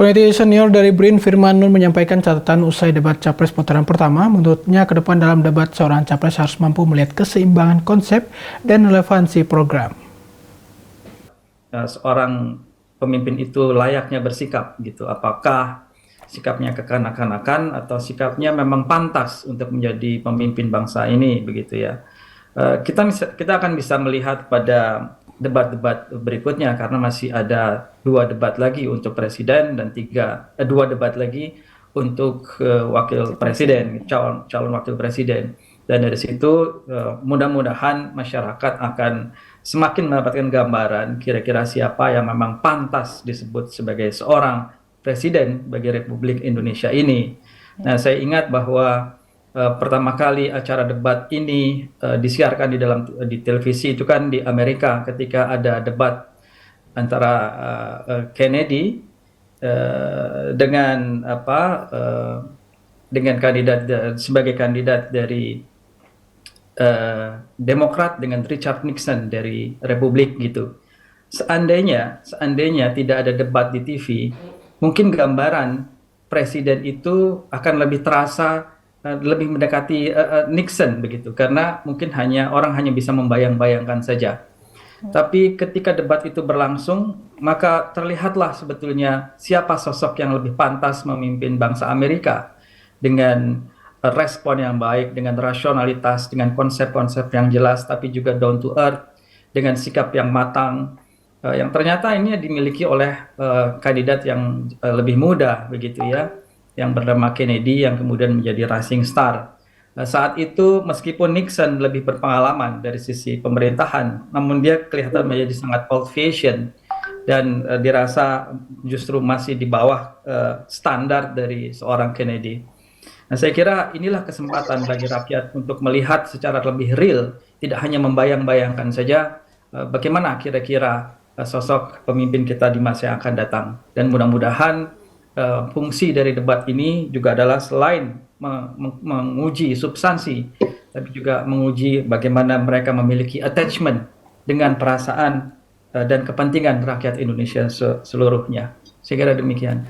Peneliti senior dari BRIN Firman Nur menyampaikan catatan usai debat Capres putaran pertama. Menurutnya ke depan dalam debat seorang Capres harus mampu melihat keseimbangan konsep dan relevansi program. Seorang pemimpin itu layaknya bersikap gitu. Apakah sikapnya kekanak-kanakan atau sikapnya memang pantas untuk menjadi pemimpin bangsa ini begitu ya. Kita akan bisa melihat pada debat-debat berikutnya karena masih ada 2 debat lagi untuk presiden dan 2 debat lagi untuk wakil presiden, calon wakil presiden. Dan dari situ mudah-mudahan masyarakat akan semakin mendapatkan gambaran kira-kira siapa yang memang pantas disebut sebagai seorang presiden bagi Republik Indonesia ini. Nah, saya ingat bahwa pertama kali acara debat ini disiarkan di televisi itu kan di Amerika ketika ada debat antara Kennedy dengan dengan kandidat sebagai kandidat dari Demokrat dengan Richard Nixon dari Republik gitu. Seandainya tidak ada debat di TV, mungkin gambaran presiden itu akan lebih terasa lebih mendekati Nixon begitu, karena mungkin orang hanya bisa membayang-bayangkan saja. Tapi ketika debat itu berlangsung, maka terlihatlah sebetulnya siapa sosok yang lebih pantas memimpin bangsa Amerika dengan respon yang baik, dengan rasionalitas, dengan konsep-konsep yang jelas, tapi juga down to earth, dengan sikap yang matang, yang ternyata ini dimiliki oleh kandidat yang lebih muda begitu ya, yang bernama Kennedy yang kemudian menjadi rising star. Saat itu meskipun Nixon lebih berpengalaman dari sisi pemerintahan, namun dia kelihatan menjadi sangat old fashion dan dirasa justru masih di bawah standar dari seorang Kennedy. Nah, saya kira inilah kesempatan bagi rakyat untuk melihat secara lebih real, tidak hanya membayang-bayangkan saja bagaimana kira-kira sosok pemimpin kita di masa yang akan datang. Dan mudah-mudahan fungsi dari debat ini juga adalah selain menguji substansi, tapi juga menguji bagaimana mereka memiliki attachment dengan perasaan dan kepentingan rakyat Indonesia seluruhnya. Saya kira demikian.